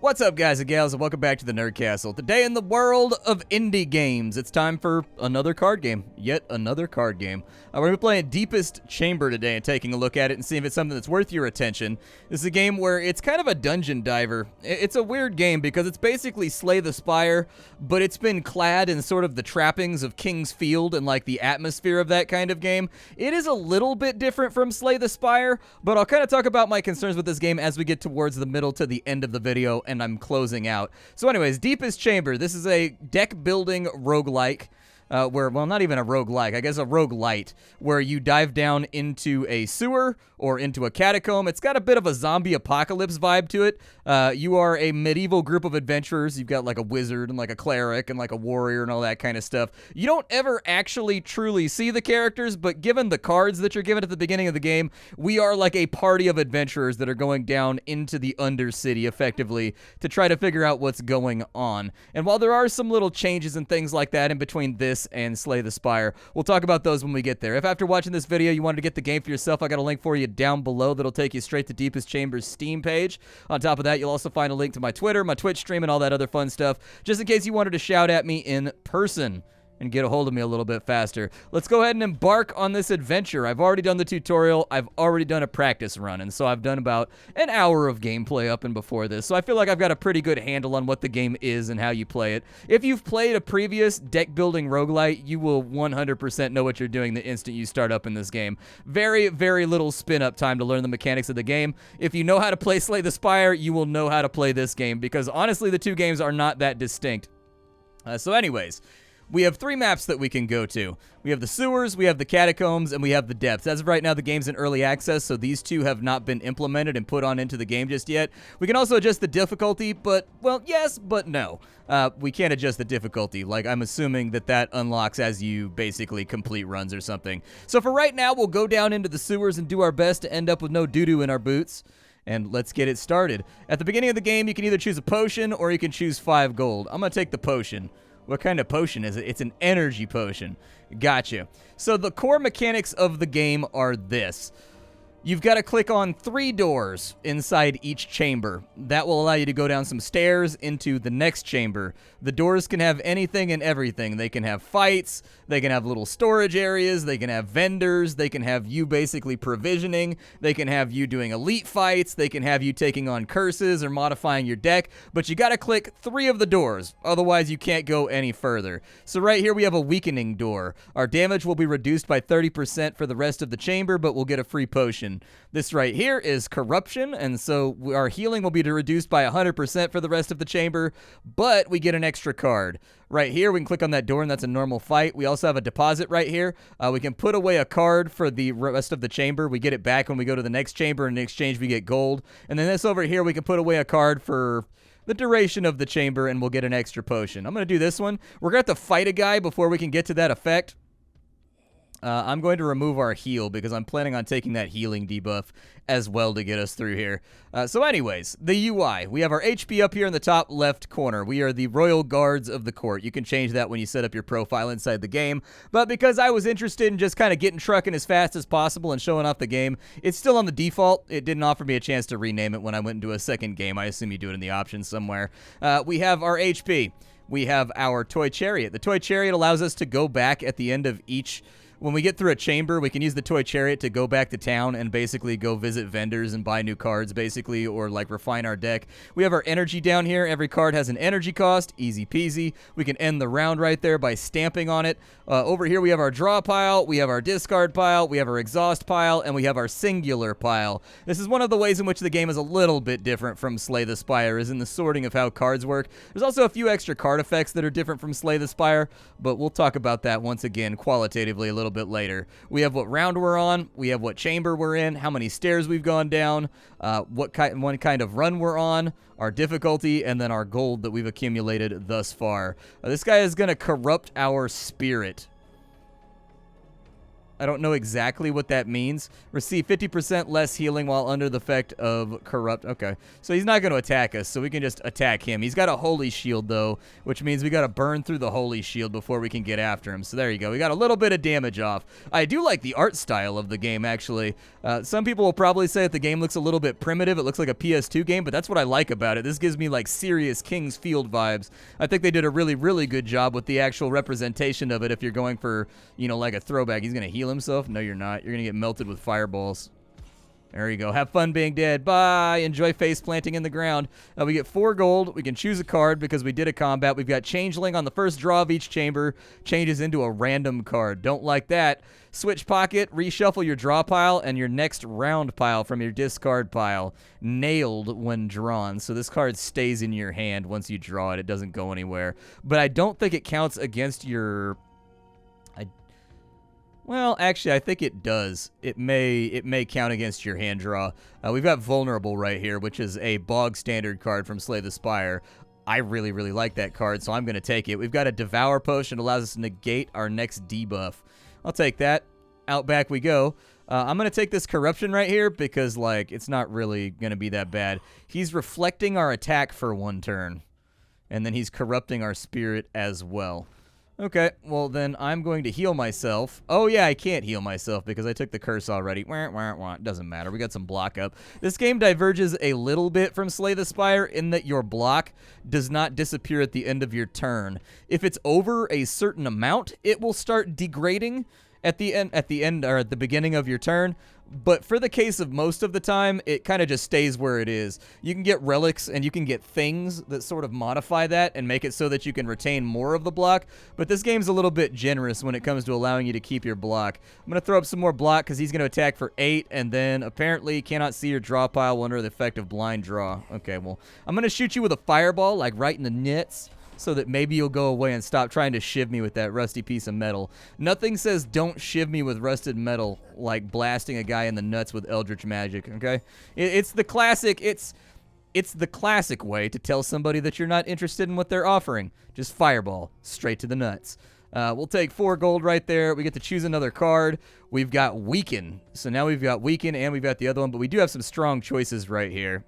What's up, guys and gals, and welcome back to the Nerd Castle. Today in the world of indie games, it's time for another card game. Yet another card game. We're going to be playing Deepest Chamber today and taking a look at it and seeing if it's something that's worth your attention. This is a game where it's kind of a dungeon diver. It's a weird game because it's basically Slay the Spire, but it's been clad in sort of the trappings of King's Field and like the atmosphere of that kind of game. It is a little bit different from Slay the Spire, but I'll kind of talk about my concerns with this game as we get towards the middle to the end of the video and I'm closing out. So anyways, Deepest Chamber. This is a deck-building roguelike. Well, not even a roguelike, I guess a roguelite, where you dive down into a sewer or into a catacomb. It's got a bit of a zombie apocalypse vibe to it. You are a medieval group of adventurers. You've got like a wizard and like a cleric and like a warrior and all that kind of stuff. You don't ever actually truly see the characters, but given the cards that you're given at the beginning of the game, we are like a party of adventurers that are going down into the Undercity, effectively, to try to figure out what's going on. And while there are some little changes and things like that in between this and Slay the Spire, we'll talk about those when we get there. If after watching this video you wanted to get the game for yourself, I got a link for you down below that'll take you straight to Deepest Chamber's Steam page. On top of that, you'll also find a link to my Twitter, my Twitch stream, and all that other fun stuff, just in case you wanted to shout at me in person and get a hold of me a little bit faster. Let's go ahead and embark on this adventure. I've already done the tutorial. I've already done a practice run, and so I've done about an hour of gameplay up and before this, so I feel like I've got a pretty good handle on what the game is and how you play it. If you've played a previous deck-building roguelite, you will 100% know what you're doing the instant you start up in this game. Very, very little spin-up time to learn the mechanics of the game. If you know how to play Slay the Spire, you will know how to play this game, because honestly, the two games are not that distinct. So anyways, we have three maps that we can go to. We have the sewers, we have the catacombs, and we have the depths. As of right now, the game's in early access, so these two have not been implemented and put on into the game just yet. We can also adjust the difficulty, but, well, yes, but no. We can't adjust the difficulty. Like, I'm assuming that that unlocks as you basically complete runs or something. So for right now, we'll go down into the sewers and do our best to end up with no doo-doo in our boots. And let's get it started. At the beginning of the game, you can either choose a potion or you can choose 5 gold. I'm going to take the potion. What kind of potion is it? It's an energy potion. Gotcha. So the core mechanics of the game are this. You've got to click on 3 doors inside each chamber. That will allow you to go down some stairs into the next chamber. The doors can have anything and everything. They can have fights, they can have little storage areas, they can have vendors, they can have you basically provisioning, they can have you doing elite fights, they can have you taking on curses or modifying your deck, but you got to click 3 of the doors, otherwise you can't go any further. So right here we have a weakening door. Our damage will be reduced by 30% for the rest of the chamber, but we'll get a free potion. This right here is corruption, and so our healing will be reduced by 100% for the rest of the chamber, but we get an extra card. Right here, we can click on that door, and that's a normal fight. We also have a deposit right here. We can put away a card for the rest of the chamber. We get it back when we go to the next chamber, and in exchange, we get gold. And then this over here, we can put away a card for the duration of the chamber, and we'll get an extra potion. I'm going to do this one. We're going to have to fight a guy before we can get to that effect. I'm going to remove our heal because I'm planning on taking that healing debuff as well to get us through here. So anyways, the UI. We have our HP up here in the top left corner. We are the Royal Guards of the Court. You can change that when you set up your profile inside the game. But because I was interested in just kind of getting trucking as fast as possible and showing off the game, it's still on the default. It didn't offer me a chance to rename it when I went into a second game. I assume you do it in the options somewhere. We have our HP. We have our Toy Chariot. The Toy Chariot allows us to go back at the end of each... When we get through a chamber, we can use the Toy Chariot to go back to town and basically go visit vendors and buy new cards, basically, or like refine our deck. We have our energy down here. Every card has an energy cost. Easy peasy. We can end the round right there by stamping on it. Over here, we have our draw pile. We have our discard pile. We have our exhaust pile. And we have our singular pile. This is one of the ways in which the game is a little bit different from Slay the Spire, is in the sorting of how cards work. There's also a few extra card effects that are different from Slay the Spire, but we'll talk about that once again qualitatively a little bit later. We have what round we're on, we have what chamber we're in, how many stairs we've gone down, what kind of run we're on, our difficulty, and then our gold that we've accumulated thus far. This guy is going to corrupt our spirit. I don't know exactly what that means. Receive 50% less healing while under the effect of corrupt. Okay, so he's not going to attack us, so we can just attack him. He's got a holy shield, though, which means we got to burn through the holy shield before we can get after him. So there you go. We got a little bit of damage off. I do like the art style of the game, actually. Some people will probably say that the game looks a little bit primitive. It looks like a PS2 game, but that's what I like about it. This gives me, like, serious King's Field vibes. I think they did a really, really good job with the actual representation of it if you're going for, you know, like a throwback. He's going to heal himself? No, you're not. You're going to get melted with fireballs. There you go. Have fun being dead. Bye. Enjoy face planting in the ground. We get 4 gold. We can choose a card because we did a combat. We've got Changeling on the first draw of each chamber. Changes into a random card. Don't like that. Switch pocket. Reshuffle your draw pile and your next round pile from your discard pile. Nailed when drawn. So this card stays in your hand once you draw it. It doesn't go anywhere. But I don't think it counts against your... Well, actually, I think it does. It may count against your hand draw. We've got Vulnerable right here, which is a bog standard card from Slay the Spire. I really, really like that card, so I'm going to take it. We've got a Devour Potion that allows us to negate our next debuff. I'll take that. Out back we go. I'm going to take this Corruption right here because, like, it's not really going to be that bad. He's reflecting our attack for 1 turn, and then he's corrupting our spirit as well. Okay, well then I'm going to heal myself. Oh yeah, I can't heal myself because I took the curse already. Doesn't matter. We got some block up. This game diverges a little bit from Slay the Spire in that your block does not disappear at the end of your turn. If it's over a certain amount, it will start degrading at the end or at the beginning of your turn. But for the case of most of the time, it kind of just stays where it is. You can get relics and you can get things that sort of modify that and make it so that you can retain more of the block. But this game's a little bit generous when it comes to allowing you to keep your block. I'm going to throw up some more block because he's going to attack for 8 and then apparently cannot see your draw pile under the effect of blind draw. Okay, well, I'm going to shoot you with a fireball, like right in the nits, so that maybe you'll go away and stop trying to shiv me with that rusty piece of metal. Nothing says don't shiv me with rusted metal like blasting a guy in the nuts with Eldritch Magic, okay? It's the classic, it's the classic way to tell somebody that you're not interested in what they're offering. Just fireball, straight to the nuts. We'll take 4 gold right there. We get to choose another card. We've got Weaken. So now we've got Weaken and we've got the other one, but we do have some strong choices right here.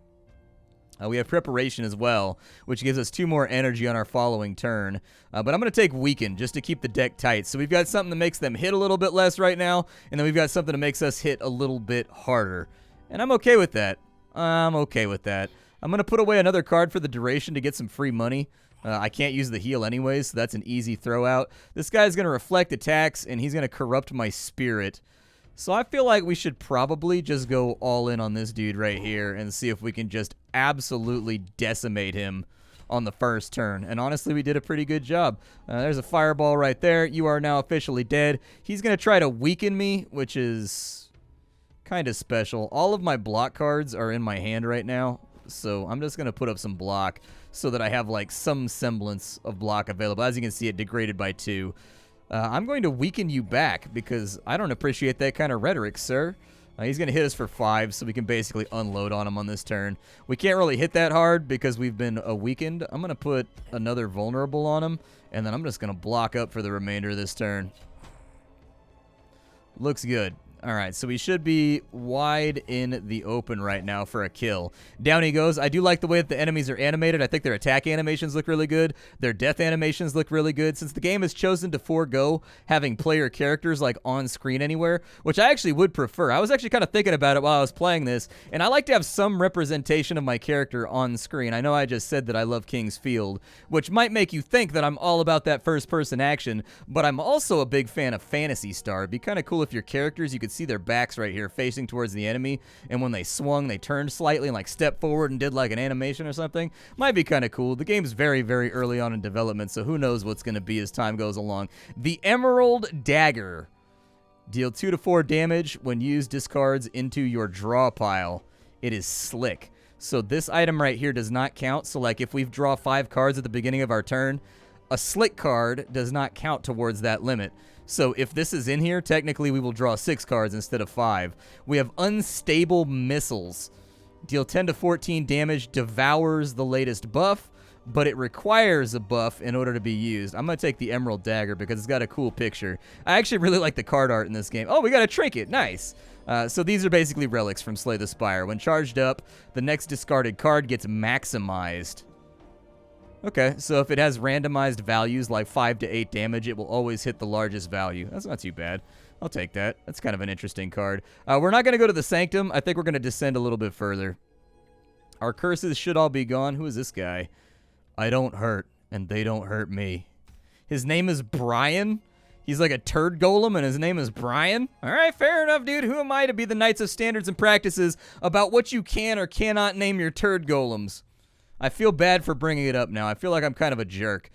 We have Preparation as well, which gives us 2 more energy on our following turn. But I'm going to take Weaken just to keep the deck tight. So we've got something that makes them hit a little bit less right now, and then we've got something that makes us hit a little bit harder. And I'm okay with that. I'm okay with that. I'm going to put away another card for the duration to get some free money. I can't use the heal anyways, so that's an easy throw out. This guy's going to reflect attacks, and he's going to corrupt my spirit. So I feel like we should probably just go all in on this dude right here and see if we can just absolutely decimate him on the first turn. And honestly, we did a pretty good job. There's a fireball right there. You are now officially dead. He's going to try to weaken me, which is kind of special. All of my block cards are in my hand right now, so I'm just going to put up some block so that I have like some semblance of block available. As you can see, it degraded by 2. I'm going to weaken you back because I don't appreciate that kind of rhetoric, sir. He's going to hit us for 5, so we can basically unload on him on this turn. We can't really hit that hard because we've been weakened. I'm going to put another vulnerable on him, and then I'm just going to block up for the remainder of this turn. Looks good. All right, so we should be wide in the open right now for a kill. Down he goes. I do like the way that the enemies are animated. I think their attack animations look really good. Their death animations look really good. Since the game has chosen to forego having player characters like on screen anywhere, which I actually would prefer. I was actually kind of thinking about it while I was playing this, and I like to have some representation of my character on screen. I know I just said that I love King's Field, which might make you think that I'm all about that first-person action, but I'm also a big fan of Phantasy Star. It'd be kind of cool if your characters, you could see their backs right here facing towards the enemy, and when they swung, they turned slightly and like stepped forward and did like an animation or something. Might be kind of cool. The game's very, very early on in development, so who knows what's going to be as time goes along. The Emerald Dagger. Deal 2 to 4 damage when used discards into your draw pile. It is slick. So this item right here does not count. So like if we draw 5 cards at the beginning of our turn, a slick card does not count towards that limit. So if this is in here, technically we will draw 6 cards instead of 5. We have Unstable Missiles. Deal 10 to 14 damage, devours the latest buff. but it requires a buff in order to be used. I'm going to take the Emerald Dagger because it's got a cool picture. I actually really like the card art in this game. Oh, we got a trinket. Nice. So these are basically relics from Slay the Spire. When charged up, the next discarded card gets maximized. Okay, so if it has randomized values like 5 to 8 damage, it will always hit the largest value. That's not too bad. I'll take that. That's kind of an interesting card. We're not going to go to the Sanctum. I think we're going to descend a little bit further. Our curses should all be gone. Who is this guy? I don't hurt, and they don't hurt me. His name is Brian. He's like a turd golem, and his name is Brian. All right, fair enough, dude. Who am I to be the Knights of Standards and Practices about what you can or cannot name your turd golems? I feel bad for bringing it up now. I feel like I'm kind of a jerk.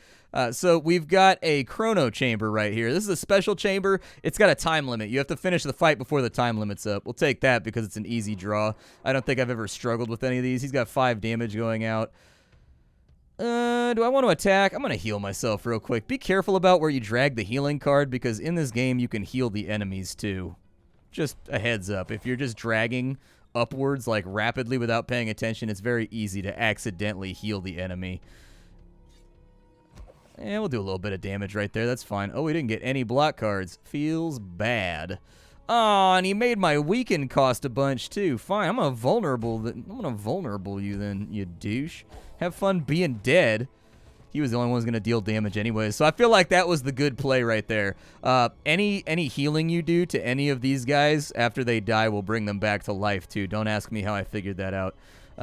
So we've got a Chrono chamber right here. This is a special chamber. It's got a time limit. You have to finish the fight before the time limit's up. We'll take that because it's an easy draw. I don't think I've ever struggled with any of these. He's got 5 damage going out. Do I want to attack? I'm going to heal myself real quick. Be careful about where you drag the healing card because in this game you can heal the enemies too. Just a heads up. If you're just dragging upwards like rapidly without paying attention, it's very easy to accidentally heal the enemy. And we'll do a little bit of damage right there. That's fine. Oh, we didn't get any block cards. Feels bad. Oh, and he made my weaken cost a bunch too. Fine, I'm gonna vulnerable you then, you douche. Have fun being dead. He was the only one who's gonna deal damage anyways. So I feel like that was the good play right there. Any healing you do to any of these guys after they die will bring them back to life too. Don't ask me how I figured that out.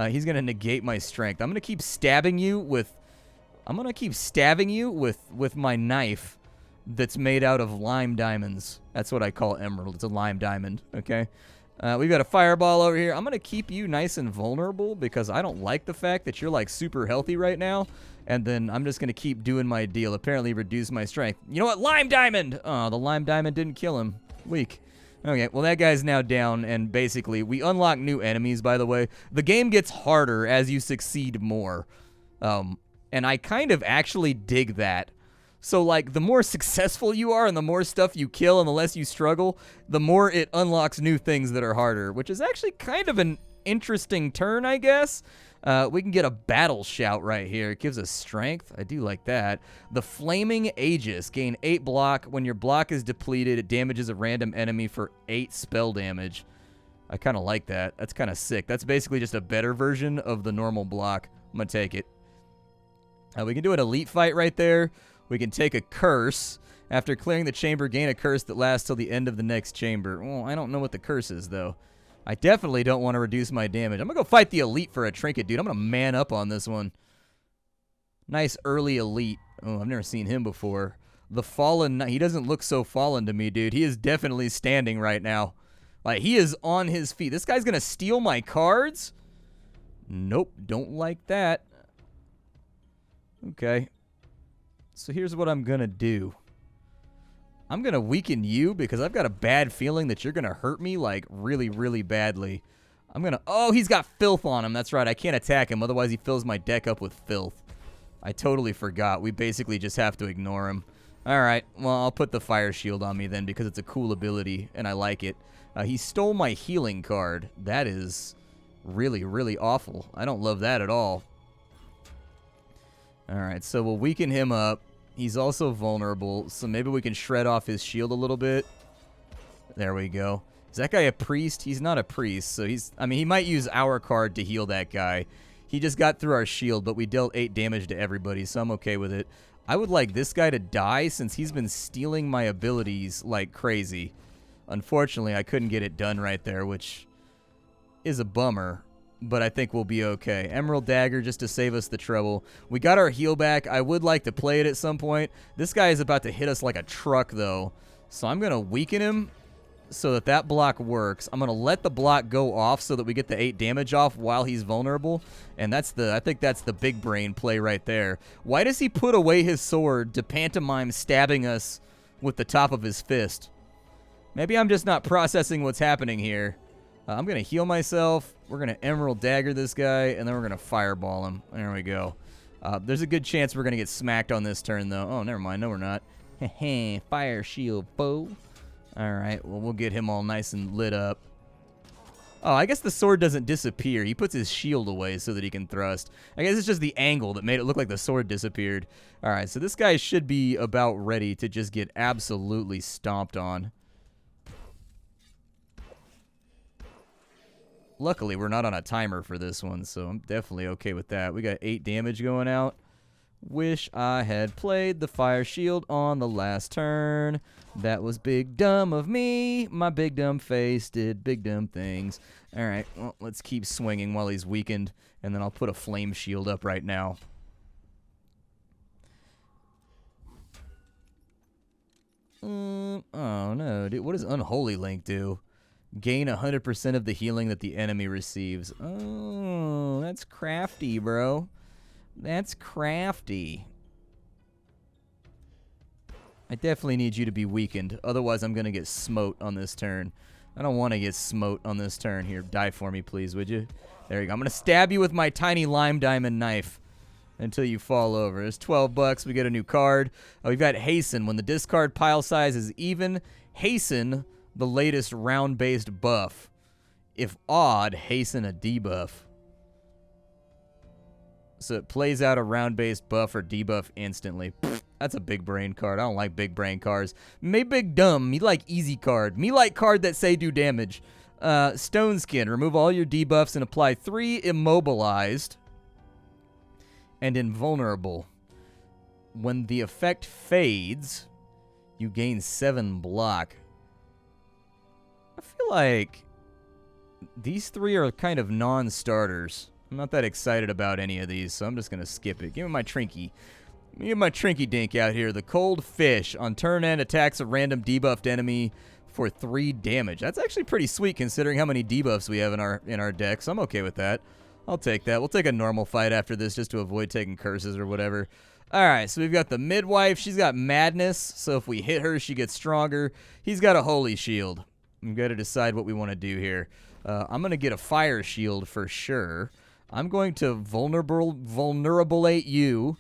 He's gonna negate my strength. I'm gonna keep stabbing you with my knife that's made out of lime diamonds. That's what I call emerald. It's a lime diamond, okay? We've got a fireball over here. I'm going to keep you nice and vulnerable because I don't like the fact that you're, like, super healthy right now. And then I'm just going to keep doing my deal. Apparently reduce my strength. You know what? Lime diamond! Oh, the lime diamond didn't kill him. Weak. Okay, well, that guy's now down, and basically, we unlock new enemies, by the way. The game gets harder as you succeed more. And I kind of actually dig that. So, like, the more successful you are and the more stuff you kill and the less you struggle, the more it unlocks new things that are harder, which is actually kind of an interesting turn, I guess. We can get a battle shout right here. It gives us strength. I do like that. The Flaming Aegis. Gain 8 block. When your block is depleted, it damages a random enemy for 8 spell damage. I kind of like that. That's kind of sick. That's basically just a better version of the normal block. I'm going to take it. We can do an elite fight right there. We can take a curse. After clearing the chamber, gain a curse that lasts till the end of the next chamber. Well, I don't know what the curse is, though. I definitely don't want to reduce my damage. I'm going to go fight the elite for a trinket, dude. I'm going to man up on this one. Nice early elite. Oh, I've never seen him before. The Fallen Knight. He doesn't look so fallen to me, dude. He is definitely standing right now. Like, he is on his feet. This guy's going to steal my cards? Nope, don't like that. Okay. So here's what I'm going to do. I'm going to weaken you because I've got a bad feeling that you're going to hurt me, like, really, really badly. I'm going to... Oh, he's got filth on him. That's right. I can't attack him. Otherwise, he fills my deck up with filth. I totally forgot. We basically just have to ignore him. All right. Well, I'll put the fire shield on me then because it's a cool ability, and I like it. He stole my healing card. That is really, really awful. I don't love that at all. Alright, so we'll weaken him up. He's also vulnerable, so maybe we can shred off his shield a little bit. There we go. Is that guy a priest? He's not a priest, so he's... I mean, he might use our card to heal that guy. He just got through our shield, but we dealt 8 damage to everybody, so I'm okay with it. I would like this guy to die since he's been stealing my abilities like crazy. Unfortunately, I couldn't get it done right there, which is a bummer. But I think we'll be okay. Emerald Dagger just to save us the trouble. We got our heal back. I would like to play it at some point. This guy is about to hit us like a truck, though. So I'm going to weaken him so that block works. I'm going to let the block go off so that we get the 8 damage off while he's vulnerable. And I think that's the big brain play right there. Why does he put away his sword to pantomime stabbing us with the top of his fist? Maybe I'm just not processing what's happening here. I'm going to heal myself. We're going to Emerald Dagger this guy, and then we're going to Fireball him. There we go. There's a good chance we're going to get smacked on this turn, though. Oh, never mind. No, we're not. Heh, Fire Shield, bow. All right, well, we'll get him all nice and lit up. Oh, I guess the sword doesn't disappear. He puts his shield away so that he can thrust. I guess it's just the angle that made it look like the sword disappeared. All right, so this guy should be about ready to just get absolutely stomped on. Luckily, we're not on a timer for this one, so I'm definitely okay with that. We got 8 damage going out. Wish I had played the fire shield on the last turn. That was big dumb of me. My big dumb face did big dumb things. All right, well, let's keep swinging while he's weakened, and then I'll put a flame shield up right now. Oh, no. Dude, what does Unholy Link do? Gain 100% of the healing that the enemy receives. Oh, that's crafty, bro. That's crafty. I definitely need you to be weakened. Otherwise, I'm going to get smote on this turn. I don't want to get smote on this turn. Here, die for me, please, would you? There you go. I'm going to stab you with my tiny lime diamond knife until you fall over. There's 12 bucks. We get a new card. Oh, we've got Hasten. When the discard pile size is even, Hasten the latest round-based buff. If odd, Hasten a debuff. So it plays out a round-based buff or debuff instantly. Pfft, that's a big brain card. I don't like big brain cards. Me big dumb. Me like easy card. Me like card that say do damage. Stone Skin. Remove all your debuffs and apply 3 immobilized and invulnerable. When the effect fades, you gain 7 block. I feel like these 3 are kind of non-starters. I'm not that excited about any of these, so I'm just going to skip it. Give me my Trinky. Give me my Trinky Dink out here. The Cold Fish. On turn end, attacks a random debuffed enemy for 3 damage. That's actually pretty sweet considering how many debuffs we have in our deck, so I'm okay with that. I'll take that. We'll take a normal fight after this just to avoid taking curses or whatever. All right, so we've got the Midwife. She's got Madness, so if we hit her, she gets stronger. He's got a Holy Shield. We've got to decide what we want to do here. I'm going to get a Fire Shield for sure. I'm going to vulnerabilite you.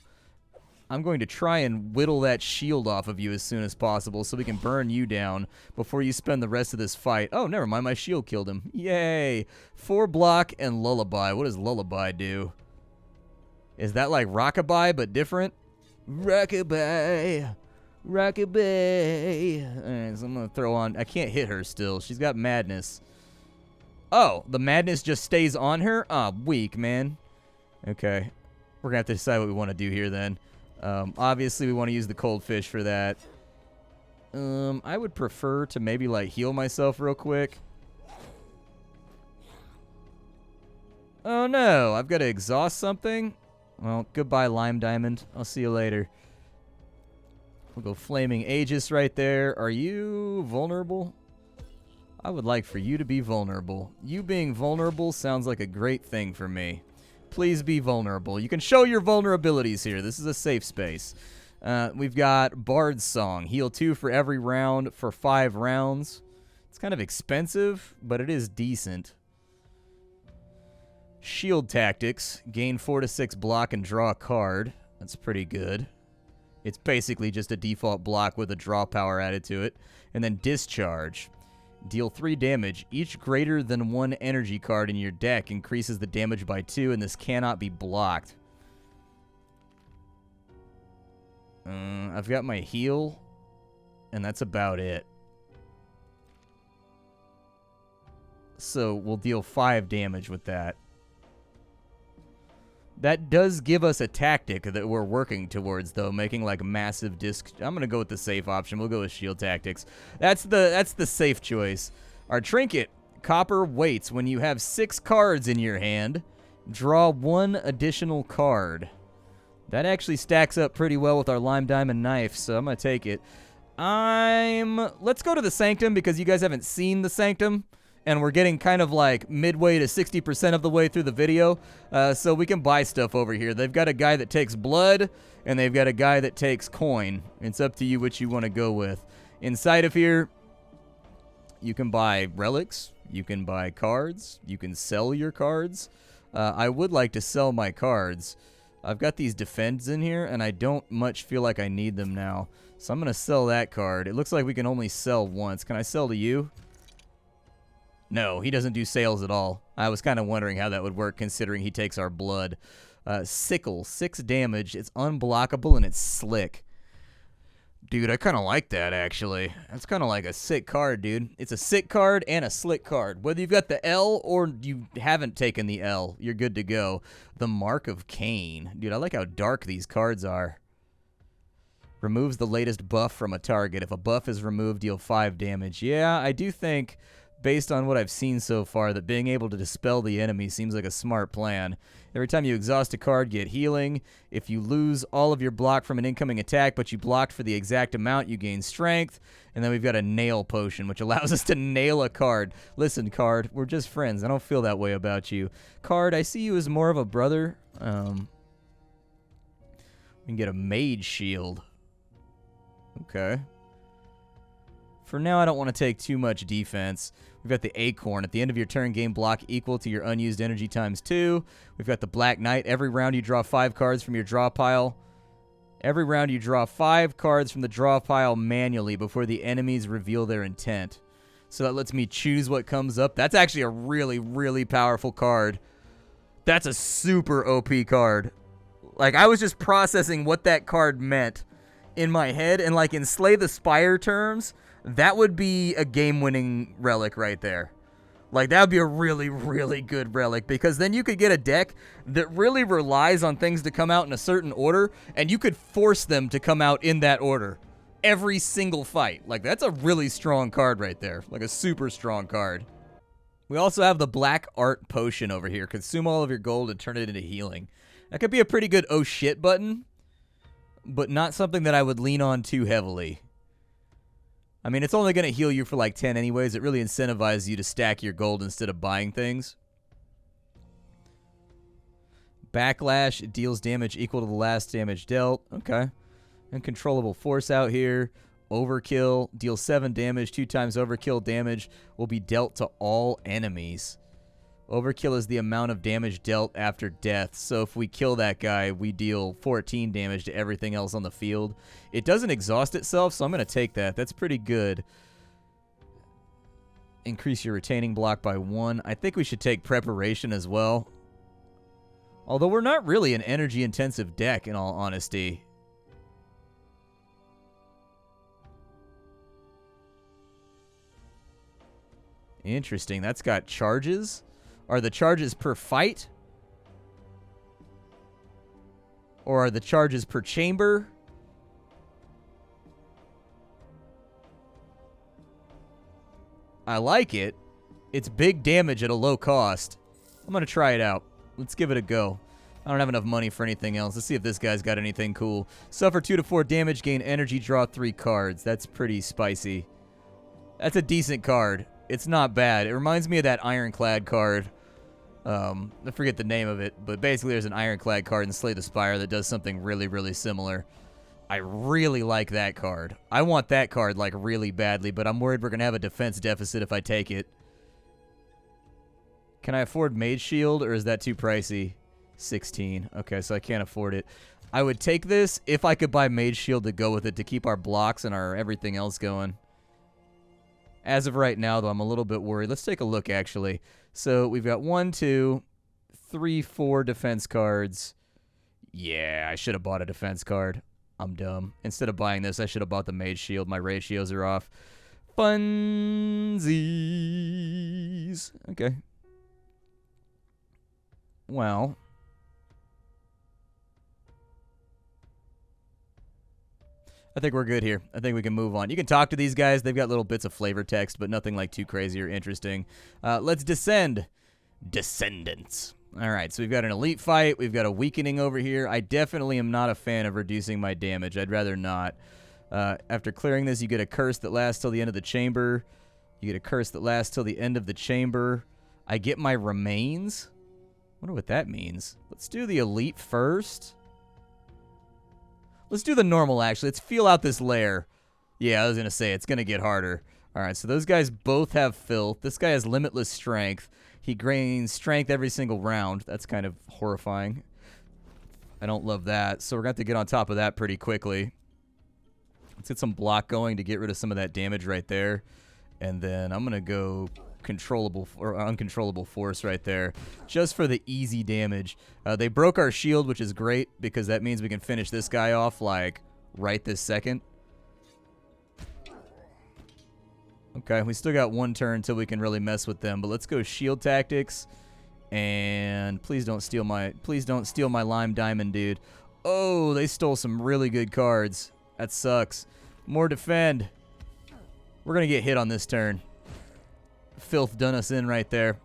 I'm going to try and whittle that shield off of you as soon as possible so we can burn you down before you spend the rest of this fight. Oh, never mind. My shield killed him. Yay. 4 block and Lullaby. What does Lullaby do? Is that like Rockabye but different? Rockabye. Rockabye. All right, so I'm going to throw on. I can't hit her still. She's got Madness. Oh, the Madness just stays on her? Ah, weak, man. Okay. We're going to have to decide what we want to do here then. Obviously, we want to use the Cold Fish for that. I would prefer to maybe, like, heal myself real quick. Oh, no. I've got to exhaust something? Well, goodbye, Lime Diamond. I'll see you later. We'll go Flaming Aegis right there. Are you vulnerable? I would like for you to be vulnerable. You being vulnerable sounds like a great thing for me. Please be vulnerable. You can show your vulnerabilities here. This is a safe space. We've got Bard's Song. Heal 2 for every round for 5 rounds. It's kind of expensive, but it is decent. Shield Tactics. Gain 4 to 6 block and draw a card. That's pretty good. It's basically just a default block with a draw power added to it. And then Discharge. Deal 3 damage. Each greater than 1 energy card in your deck increases the damage by 2, and this cannot be blocked. I've got my heal, and that's about it. So we'll deal 5 damage with that. That does give us a tactic that we're working towards, though, making like massive disc. I'm gonna go with the safe option. We'll go with Shield Tactics. That's the safe choice. Our trinket, Copper, waits. When you have 6 cards in your hand, draw 1 additional card. That actually stacks up pretty well with our Lime Diamond Knife, so I'm gonna take it. Let's go to the Sanctum because you guys haven't seen the Sanctum. And we're getting kind of like midway to 60% of the way through the video, so we can buy stuff over here. They've got a guy that takes blood, and they've got a guy that takes coin. It's up to you which you want to go with. Inside of here, you can buy relics, you can buy cards, you can sell your cards. I would like to sell my cards. I've got these defends in here, and I don't much feel like I need them now. So I'm going to sell that card. It looks like we can only sell once. Can I sell to you? No, he doesn't do sales at all. I was kind of wondering how that would work considering he takes our blood. Sickle, 6 damage. It's unblockable and it's slick. Dude, I kind of like that, actually. That's kind of like a sick card, dude. It's a sick card and a slick card. Whether you've got the L or you haven't taken the L, you're good to go. The Mark of Cain. Dude, I like how dark these cards are. Removes the latest buff from a target. If a buff is removed, deal 5 damage. Yeah, I do think, based on what I've seen so far, that being able to dispel the enemy seems like a smart plan. Every time you exhaust a card, get healing. If you lose all of your block from an incoming attack, but you blocked for the exact amount, you gain strength. And then we've got a nail potion, which allows us to nail a card. Listen, card, we're just friends. I don't feel that way about you. Card, I see you as more of a brother. We can get a mage shield. Okay. For now, I don't want to take too much defense. We've got the Acorn. At the end of your turn, gain block equal to your unused energy times 2. We've got the Black Knight. Every round, you draw 5 cards from your draw pile. Every round, you draw 5 cards from the draw pile manually before the enemies reveal their intent. So that lets me choose what comes up. That's actually a really, really powerful card. That's a super OP card. Like, I was just processing what that card meant in my head, and like in Slay the Spire terms, that would be a game-winning relic right there. Like, that would be a really, really good relic, because then you could get a deck that really relies on things to come out in a certain order, and you could force them to come out in that order every single fight. Like, that's a really strong card right there. Like, a super strong card. We also have the Black Art Potion over here. Consume all of your gold and turn it into healing. That could be a pretty good oh shit button, but not something that I would lean on too heavily. I mean, it's only going to heal you for like 10 anyways. It really incentivizes you to stack your gold instead of buying things. Backlash, it deals damage equal to the last damage dealt. Okay. Uncontrollable force out here. Overkill, deals 7 damage. 2 times overkill damage will be dealt to all enemies. Overkill is the amount of damage dealt after death. So if we kill that guy, we deal 14 damage to everything else on the field. It doesn't exhaust itself, so I'm going to take that. That's pretty good. Increase your retaining block by 1. I think we should take Preparation as well. Although we're not really an energy-intensive deck, in all honesty. Interesting. That's got charges. Are the charges per fight? Or are the charges per chamber? I like it. It's big damage at a low cost. I'm going to try it out. Let's give it a go. I don't have enough money for anything else. Let's see if this guy's got anything cool. Suffer 2 to 4 damage, gain energy, draw 3 cards. That's pretty spicy. That's a decent card. It's not bad. It reminds me of that Ironclad card. I forget the name of it, but basically there's an Ironclad card in Slay the Spire that does something really, really similar. I really like that card. I want that card, like, really badly, but I'm worried we're going to have a defense deficit if I take it. Can I afford Mage Shield, or is that too pricey? 16. Okay, so I can't afford it. I would take this if I could buy Mage Shield to go with it to keep our blocks and our everything else going. As of right now, though, I'm a little bit worried. Let's take a look, actually. So we've got 1, 2, 3, 4 defense cards. Yeah, I should have bought a defense card. I'm dumb. Instead of buying this, I should have bought the Mage Shield. My ratios are off. Funsies. Okay. Well, I think we're good here. I think we can move on. You can talk to these guys. They've got little bits of flavor text, but nothing like too crazy or interesting. Let's descend. Descendants. All right, so we've got an elite fight. We've got a weakening over here. I definitely am not a fan of reducing my damage. I'd rather not. After clearing this, you get a curse that lasts till the end of the chamber. You get a curse that lasts till the end of the chamber. I get my remains. I wonder what that means. Let's do the elite first. Let's do the normal, actually. Let's feel out this lair. Yeah, I was going to say, it's going to get harder. All right, so those guys both have filth. This guy has limitless strength. He gains strength every single round. That's kind of horrifying. I don't love that. So we're going to have to get on top of that pretty quickly. Let's get some block going to get rid of some of that damage right there. And then I'm going to go controllable or uncontrollable force right there, just for the easy damage. They broke our shield, which is great because that means we can finish this guy off like right this second. Okay, we still got one turn until we can really mess with them, but let's go shield tactics. And please don't steal my lime diamond, dude. Oh, they stole some really good cards. That sucks. More defend. We're gonna get hit on this turn. Filth done us in right there.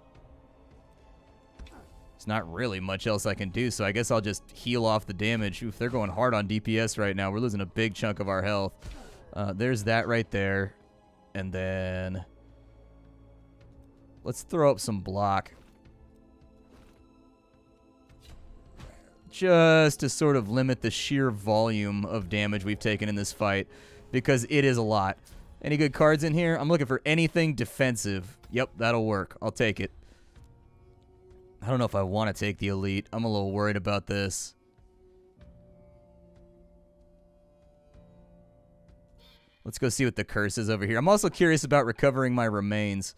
There's not really much else I can do, so I guess I'll just heal off the damage. Oof, they're going hard on DPS right now. We're losing a big chunk of our health. There's that right there. And then let's throw up some block. Just to sort of limit the sheer volume of damage we've taken in this fight, because it is a lot. Any good cards in here? I'm looking for anything defensive. Yep, that'll work. I'll take it. I don't know if I want to take the elite. I'm a little worried about this. Let's go see what the curse is over here. I'm also curious about recovering my remains.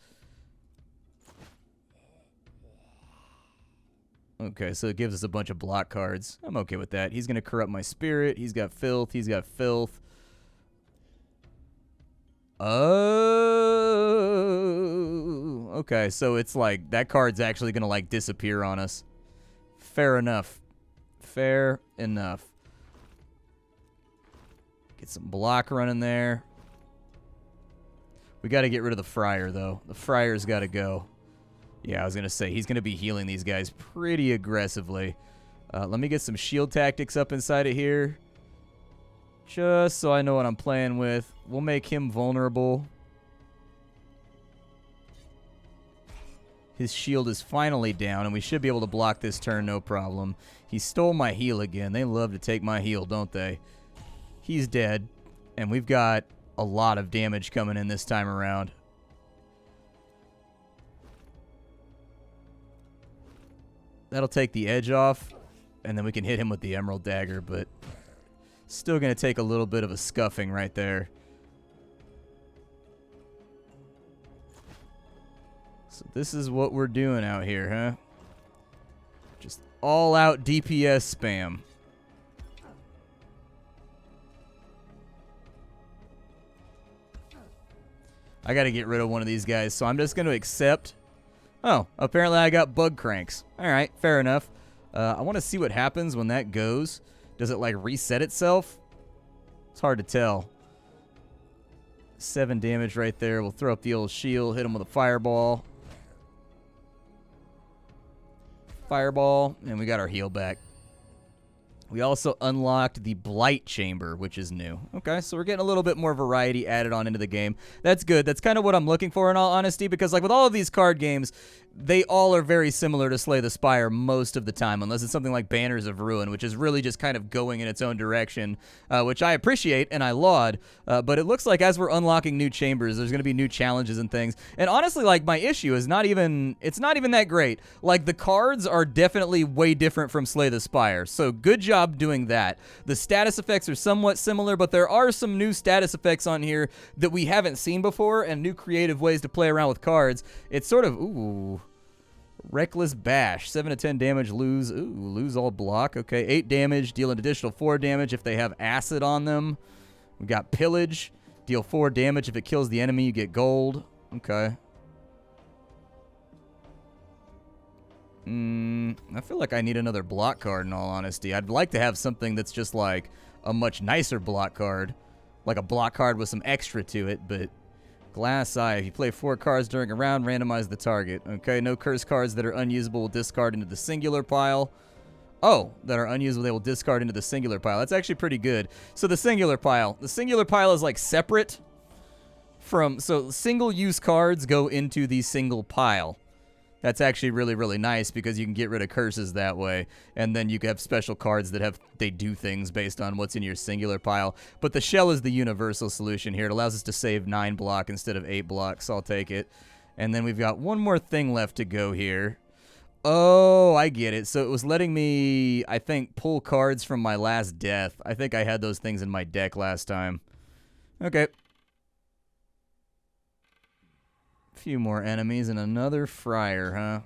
Okay, so it gives us a bunch of block cards. I'm okay with that. He's going to corrupt my spirit. He's got filth. He's got filth. Oh, okay, so it's like that card's actually going to like disappear on us. Fair enough. Fair enough. Get some block running there. We got to get rid of the Friar, though. The Friar's got to go. Yeah, I was going to say, he's going to be healing these guys pretty aggressively. Let me get some shield tactics up inside of here. Just so I know what I'm playing with. We'll make him vulnerable. His shield is finally down, and we should be able to block this turn, no problem. He stole my heal again. They love to take my heal, don't they? He's dead, and we've got a lot of damage coming in this time around. That'll take the edge off, and then we can hit him with the Emerald Dagger, but still going to take a little bit of a scuffing right there. So this is what we're doing out here, huh? Just all-out DPS spam. I got to get rid of one of these guys, so I'm just going to accept. Oh, apparently I got bug cranks. All right, fair enough. I want to see what happens when that goes. Does it, like, reset itself? It's hard to tell. 7 damage right there. We'll throw up the old shield, hit him with a fireball. Fireball, and we got our heal back. We also unlocked the Blight Chamber, which is new. Okay, so we're getting a little bit more variety added on into the game. That's good. That's kind of what I'm looking for in all honesty, because like with all of these card games, they all are very similar to Slay the Spire most of the time, unless it's something like Banners of Ruin, which is really just kind of going in its own direction, which I appreciate and I laud. But it looks like as we're unlocking new chambers, there's going to be new challenges and things. And honestly, like my issue is it's not even that great. Like the cards are definitely way different from Slay the Spire. So good job doing that. The status effects are somewhat similar, but there are some new status effects on here that we haven't seen before and new creative ways to play around with cards. It's sort of, ooh, Reckless Bash, 7 to 10 damage, lose all block. Okay, 8 damage, deal an additional 4 damage if they have acid on them. We got Pillage, deal 4 damage if it kills the enemy, you get gold. Okay. I feel like I need another block card in all honesty. I'd like to have something that's just like a much nicer block card. Like a block card with some extra to it, but Glass Eye. If you play 4 cards during a round, randomize the target. Okay, no curse cards that are unusable will discard into the singular pile. Oh, that are unusable, they will discard into the singular pile. That's actually pretty good. So the singular pile is like separate from, so single-use cards go into the single pile. That's actually really, really nice because you can get rid of curses that way. And then you can have special cards that they do things based on what's in your singular pile. But the shell is the universal solution here. It allows us to save 9 block instead of 8 block, so I'll take it. And then we've got one more thing left to go here. Oh, I get it. So it was letting me, I think, pull cards from my last death. I think I had those things in my deck last time. Okay. few more enemies and another friar, huh?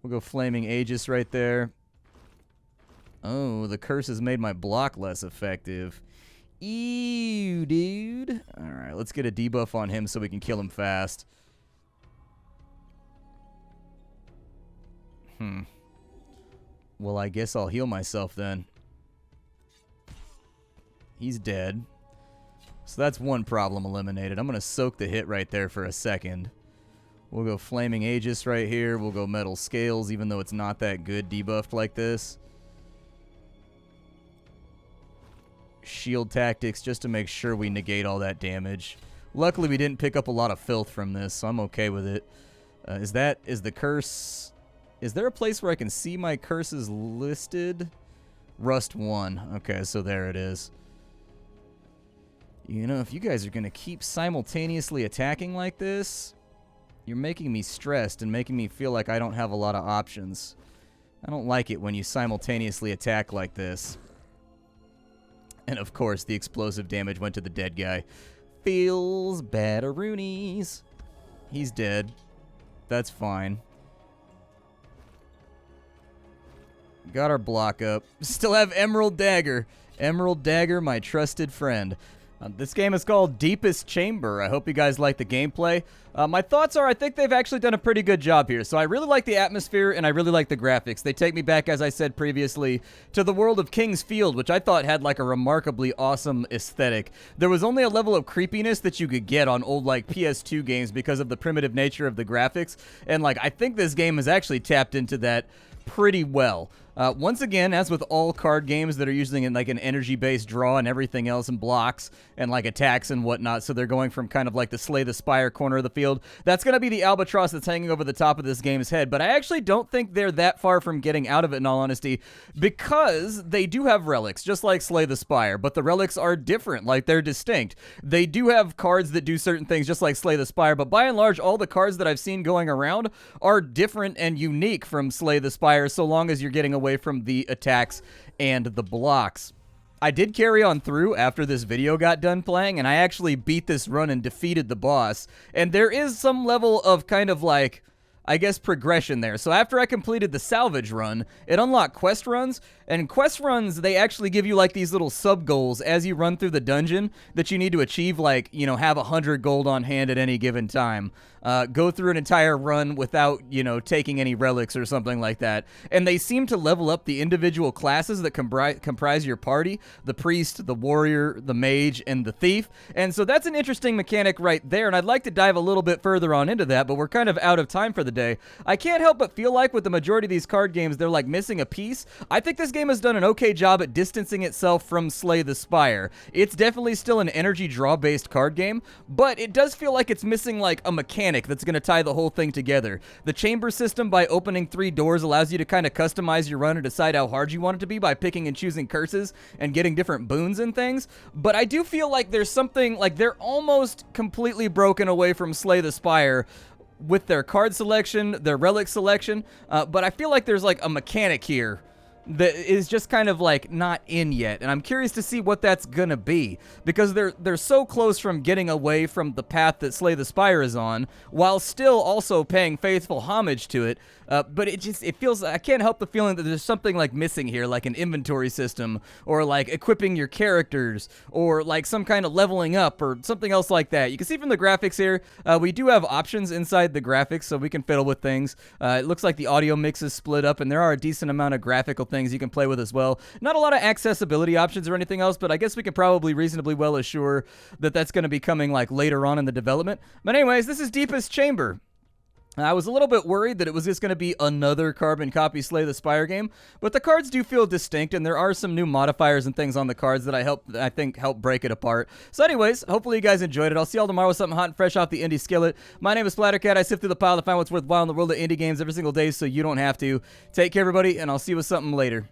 We'll go Flaming Aegis right there. Oh, the curse has made my block less effective. Ew, dude. Alright, let's get a debuff on him so we can kill him fast. Well, I guess I'll heal myself then. He's dead. So that's one problem eliminated. I'm going to soak the hit right there for a second. We'll go Flaming Aegis right here. We'll go Metal Scales, even though it's not that good debuffed like this. Shield Tactics, just to make sure we negate all that damage. Luckily, we didn't pick up a lot of filth from this, so I'm okay with it. Is the curse... Is there a place where I can see my curses listed? Rust 1. Okay, so there it is. You know, if you guys are going to keep simultaneously attacking like this, you're making me stressed and making me feel like I don't have a lot of options. I don't like it when you simultaneously attack like this. And of course, the explosive damage went to the dead guy. Feels bad-a-roonies. He's dead. That's fine. Got our block up. Still have Emerald Dagger. Emerald Dagger, my trusted friend. This game is called Deepest Chamber. I hope you guys like the gameplay. My thoughts are I think they've actually done a pretty good job here. So I really like the atmosphere and I really like the graphics. They take me back, as I said previously, to the world of King's Field, which I thought had like a remarkably awesome aesthetic. There was only a level of creepiness that you could get on old like PS2 games because of the primitive nature of the graphics. And like I think this game has actually tapped into that pretty well. Once again, as with all card games that are using like an energy-based draw and everything else and blocks and like attacks and whatnot, so they're going from kind of like the Slay the Spire corner of the field. That's going to be the albatross that's hanging over the top of this game's head, but I actually don't think they're that far from getting out of it in all honesty, because they do have relics, just like Slay the Spire, but the relics are different, like they're distinct. They do have cards that do certain things just like Slay the Spire, but by and large, all the cards that I've seen going around are different and unique from Slay the Spire, so long as you're getting away from the attacks and the blocks. I did carry on through after this video got done playing, and I actually beat this run and defeated the boss, and there is some level of kind of like, I guess, progression there. So after I completed the salvage run, it unlocked quest runs, and quest runs, they actually give you like these little sub-goals as you run through the dungeon that you need to achieve, like, you know, have 100 gold on hand at any given time. Go through an entire run without, you know, taking any relics or something like that. And they seem to level up the individual classes that comprise your party: the priest, the warrior, the mage, and the thief. And so that's an interesting mechanic right there, and I'd like to dive a little bit further on into that, but we're kind of out of time for the day. I can't help but feel like with the majority of these card games, they're like missing a piece. I think this game has done an okay job at distancing itself from Slay the Spire. It's definitely still an energy draw-based card game, but it does feel like it's missing like a mechanic that's going to tie the whole thing together. The chamber system, by opening 3 doors, allows you to kind of customize your run and decide how hard you want it to be by picking and choosing curses and getting different boons and things. But I do feel like there's something, like they're almost completely broken away from Slay the Spire with their card selection, their relic selection, but I feel like there's like a mechanic here that is just kind of like not in yet, and I'm curious to see what that's gonna be, because they're so close from getting away from the path that Slay the Spire is on, while still also paying faithful homage to it. But it feels, I can't help the feeling that there's something like missing here, like an inventory system, or like equipping your characters, or like some kind of leveling up, or something else like that. You can see from the graphics here, we do have options inside the graphics, so we can fiddle with things. It looks like the audio mix is split up, and there are a decent amount of graphical things you can play with as well. Not a lot of accessibility options or anything else, but I guess we can probably reasonably well assure that that's going to be coming like later on in the development. But anyways, this is Deepest Chamber. I was a little bit worried that it was just going to be another carbon copy Slay the Spire game, but the cards do feel distinct, and there are some new modifiers and things on the cards that I think help break it apart. So anyways, hopefully you guys enjoyed it. I'll see y'all tomorrow with something hot and fresh off the indie skillet. My name is Splattercat. I sift through the pile to find what's worthwhile in the world of indie games every single day so you don't have to. Take care, everybody, and I'll see you with something later.